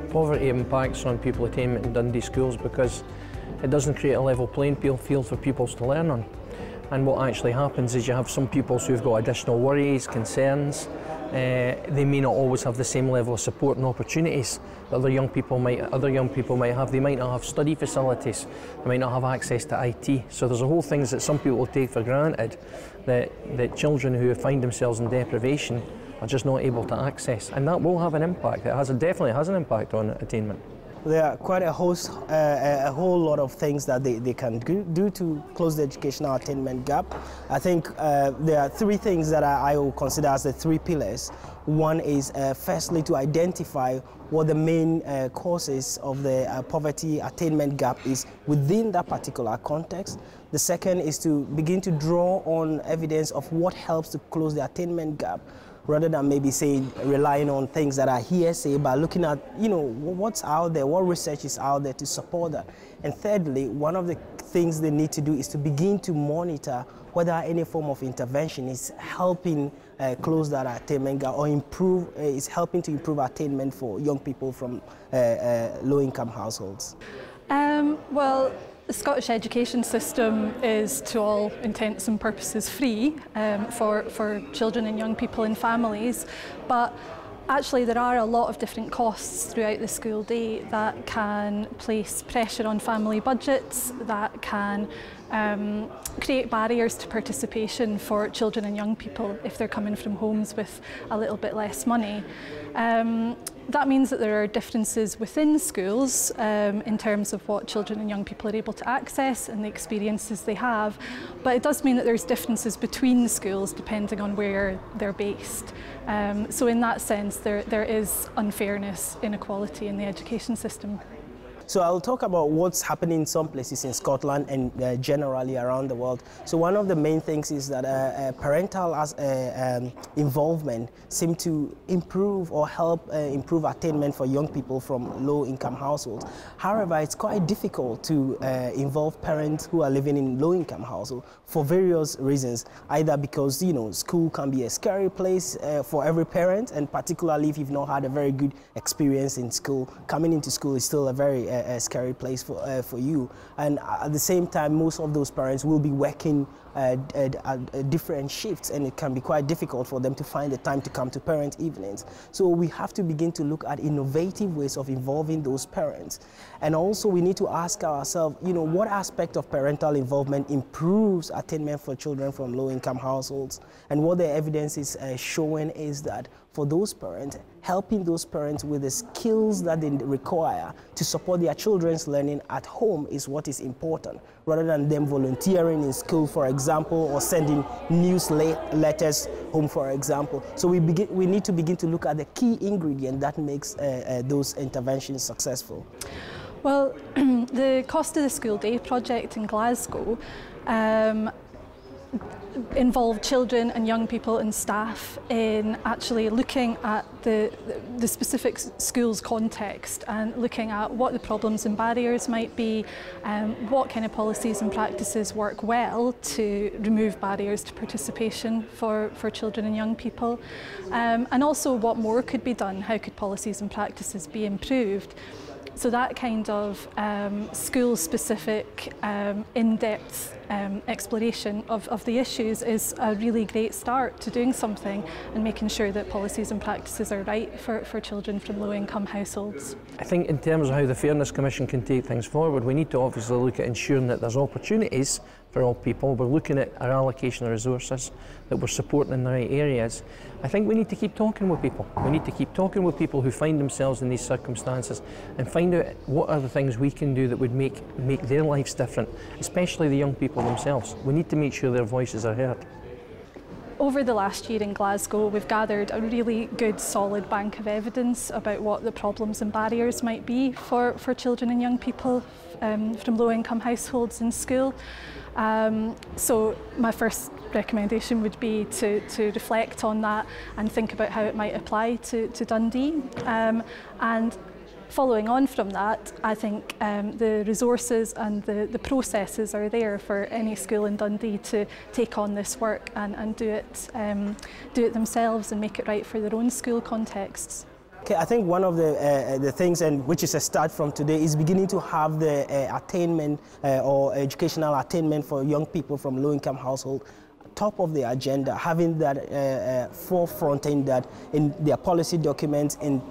Poverty impacts on pupil attainment in Dundee schools because it doesn't create a level playing field for pupils to learn on. And what actually happens is you have some pupils who've got additional worries, concerns. They may not always have the same level of support and opportunities that other young people might have. They might not have study facilities, they might not have access to IT. So there's a whole things that some people take for granted that children who find themselves in deprivation are just not able to access. And that will have an impact. It definitely has an impact on attainment. There are quite a whole lot of things that they can do to close the educational attainment gap. I think there are three things that I will consider as the three pillars. One is firstly to identify what the main causes of the poverty attainment gap is within that particular context. The second is to begin to draw on evidence of what helps to close the attainment gap, rather than maybe saying relying on things that are hearsay, but looking at what's out there, what research is out there to support that. And thirdly, one of the things they need to do is to begin to monitor whether any form of intervention is helping close that attainment gap or is helping to improve attainment for young people from low-income households. Well, the Scottish education system is, to all intents and purposes, free for children and young people and families, but actually there are a lot of different costs throughout the school day that can place pressure on family budgets, that can create barriers to participation for children and young people if they're coming from homes with a little bit less money. That means that there are differences within schools in terms of what children and young people are able to access and the experiences they have, but it does mean that there's differences between schools depending on where they're based. So in that sense, there is unfairness, inequality in the education system. So I'll talk about what's happening in some places in Scotland and generally around the world. So one of the main things is that parental involvement seems to improve or help improve attainment for young people from low-income households. However, it's quite difficult to involve parents who are living in low-income households for various reasons, either because school can be a scary place for every parent, and particularly if you've not had a very good experience in school, coming into school is still a very a scary place for you. And at the same time, most of those parents will be working different shifts, and it can be quite difficult for them to find the time to come to parent evenings. So we have to begin to look at innovative ways of involving those parents. And also we need to ask ourselves, what aspect of parental involvement improves attainment for children from low-income households? And what the evidence is showing is that for those parents, helping those parents with the skills that they require to support their children's learning at home is what is important, rather than them volunteering in school, for example, or sending newsletters home, for example. So we need to begin to look at the key ingredient that makes those interventions successful. Well, the Cost of the School Day project in Glasgow involved children and young people and staff in actually looking at the specific school's context and looking at what the problems and barriers might be, what kind of policies and practices work well to remove barriers to participation for children and young people, and also what more could be done, how could policies and practices be improved. So that kind of school-specific, in-depth exploration of the issues is a really great start to doing something and making sure that policies and practices are right for children from low-income households. I think in terms of how the Fairness Commission can take things forward, we need to obviously look at ensuring that there's opportunities for all people. We're looking at our allocation of resources, that we're supporting in the right areas. I think we need to keep talking with people. We need to keep talking with people who find themselves in these circumstances and find out what are the things we can do that would make their lives different, especially the young people themselves. We need to make sure their voices are heard. Over the last year in Glasgow, we've gathered a really good, solid bank of evidence about what the problems and barriers might be for children and young people from low-income households in school. So my first recommendation would be to reflect on that and think about how it might apply to Dundee. And following on from that, I think the resources and the processes are there for any school in Dundee to take on this work and do it themselves and make it right for their own school contexts. Okay, I think one of the things, and which is a start from today, is beginning to have the attainment or educational attainment for young people from low-income households top of the agenda, having that forefronting that in their policy documents, in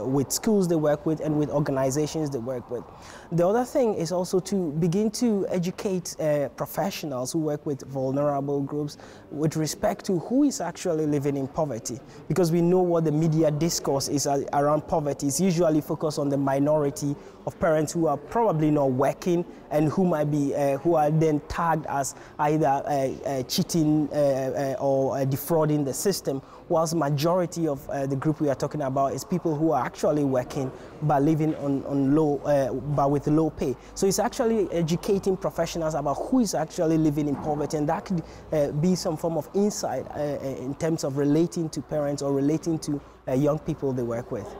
with schools they work with and with organizations they work with. The other thing is also to begin to educate professionals who work with vulnerable groups with respect to who is actually living in poverty, because we know what the media discourse is around poverty. It's usually focused on the minority of parents who are probably not working and who might be who are then tagged as either cheating or defrauding the system, whilst majority of the group we are talking about is people who are actually working but living on low, but with low pay. So it's actually educating professionals about who is actually living in poverty, and that could be some form of insight in terms of relating to parents or relating to young people they work with.